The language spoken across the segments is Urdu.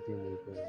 جی نہیں کریں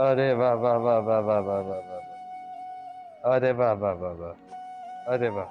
ارے واہ واہ واہ واہ واہ واہ واہ واہ واہ. ارے واہ واہ واہ واہ. ارے واہ.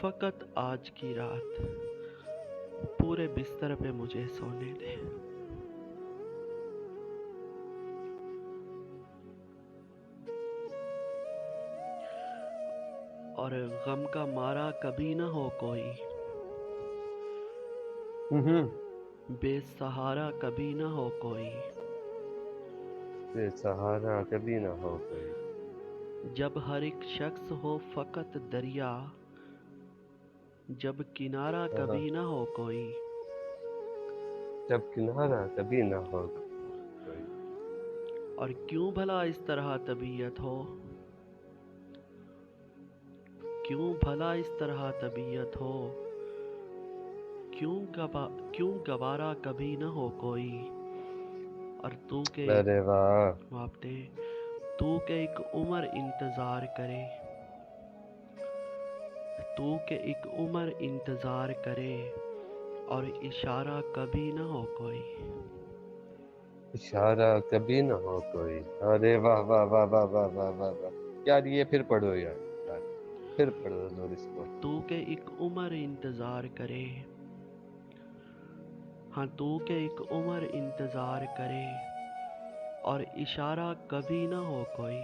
فقط آج کی رات، پورے بستر پہ مجھے سونے دے۔ اور غم کا مارا کبھی نہ ہو کوئی، بے سہارا کبھی نہ ہو کوئی، بے سہارا کبھی نہ ہو کوئی. جب ہر ایک شخص ہو فقط دریا، جب کنارہ کبھی نہ ہو کوئی، جب کنارہ کبھی نہ ہو کوئی. اور کیوں بھلا اس طرح طبیعت ہو، کیوں بھلا اس طرح طبیعت ہو، کیوں گوارا کبھی نہ ہو کوئی، اور تو کہ ارے واہ. واپتے تو کہ ایک عمر انتظار کرے، تو کہ ایک عمر انتظار کرے، اور اشارہ کبھی نہ ہو کوئی۔ اشارہ کبھی نہ ہو کوئی. ارے واہ واہ واہ واہ واہ واہ واہ واہ. یار یہ پھر پڑھو یار. پھر پڑھو ضرور اس کو. تو کہ ایک عمر انتظار کرے، ہاں تو کہ ایک عمر انتظار کرے، اور اشارہ کبھی نہ ہو کوئی۔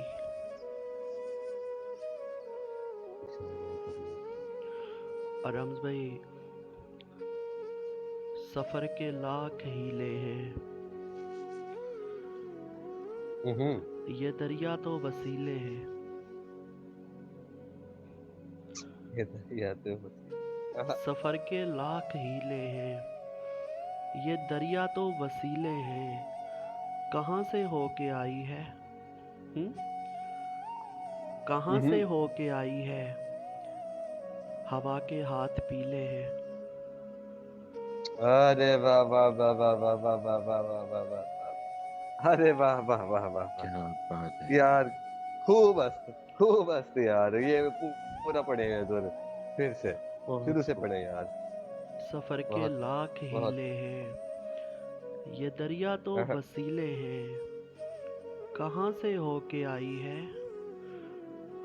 اور رمز بھائی، سفر کے لاکھ ہیلے ہیں، یہ دریا تو وسیلے ہیں۔ یہ دریا تو وسیع. سفر کے لاکھ ہیلے ہیں، یہ دریا تو وسیلے ہیں، کہاں سے ہو کے آئی ہے، کہاں سے ہو کے آئی ہے، ہوا کے ہاتھ پیلے ہیں۔ ارے واہ واہ واہ واہ واہ واہ واہ واہ واہ واہ واہ. ارے واہ واہ واہ واہ واہ. کیا بات ہے یار خوب ہست خوب ہست یار. یہ پورا پڑھے گا ضرور. پھر سے شروع بہت سے خوب. پڑھے یار. سفر کے بہت لاکھ بہت. ہیلے ہیں، یہ دریا تو وسیلے ہیں، کہاں سے ہو کے آئی ہے،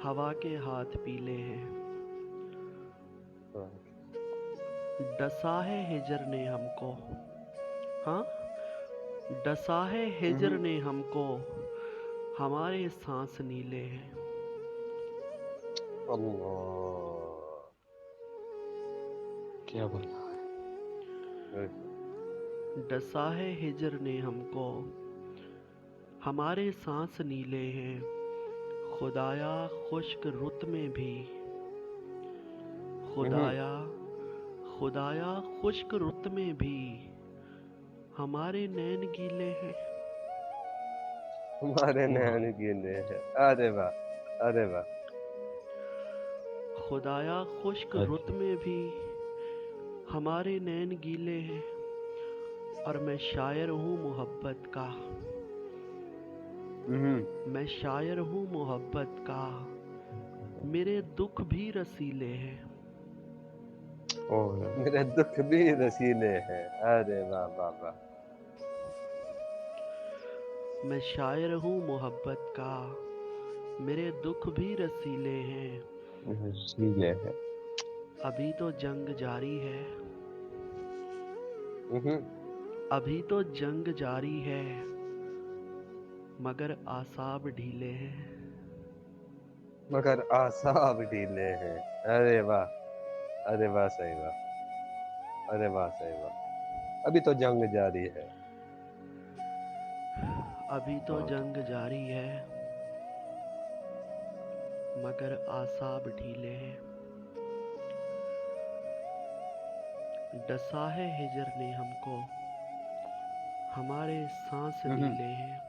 ہوا کے ہاتھ پیلے ہیں۔ ڈسا ہے ہجر نے ہم کو، ہاں ڈسا ہے ہجر نے ہم کو، ہمارے سانس نیلے ہیں۔ اللہ. کیا بولا ہے. ڈسا ہے ہجر نے ہم کو، ہمارے سانس نیلے ہیں، خدایا خشک رت میں بھی، خدایا خدایا خشک رت میں بھی، ہمارے نین گیلے ہیں۔ ہمارے نین گیلے ہیں. ارے واہ. ارے واہ. خدایا خشک رت میں بھی، ہمارے نین گیلے ہیں، اور میں شاعر ہوں محبت کا، میں شاعر ہوں محبت کا، میرے دکھ بھی رسیلے ہیں۔ میرے دکھ بھی رسیلے ہیں. ارے واہ واہ واہ. میں شاعر ہوں محبت کا، میرے دکھ بھی رسیلے ہیں، رسیلے ہیں. ابھی تو جنگ جاری ہے، ابھی تو جنگ جاری ہے مگر اعصاب ڈھیلے ہیں. مگر آساب ڈھیلے ہیں. ارے واہ، ارے واہ صحیح واہ، ارے واہ صحیح واہ. ابھی تو جنگ جاری ہے. ابھی تو بہت جنگ جاری ہے مگر اعصاب ڈھیلے ہیں. ڈسا ہے ہجر نے ہم کو، ہمارے سانس ہوں، نیلے ہیں.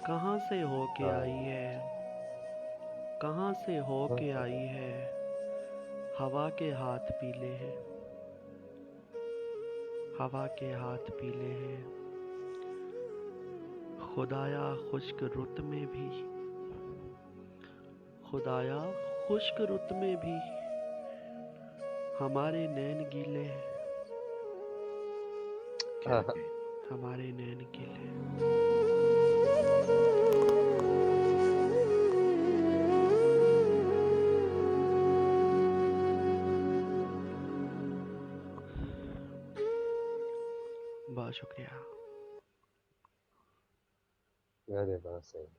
کہاں سے ہو کے ہاں، آئی ہے، کہاں سے ہو ہاں، کے آئی ہے، ہوا کے ہاتھ پیلے ہیں. ہوا کے ہاتھ پیلے ہیں. خدایا خشک رت میں بھی، خدایا خشک رت میں بھی ہمارے نین گیلے ہیں. ہاں، ہاں. ہمارے نین گیلے ہیں. بہت شکریہ. ارے واہ صحیح.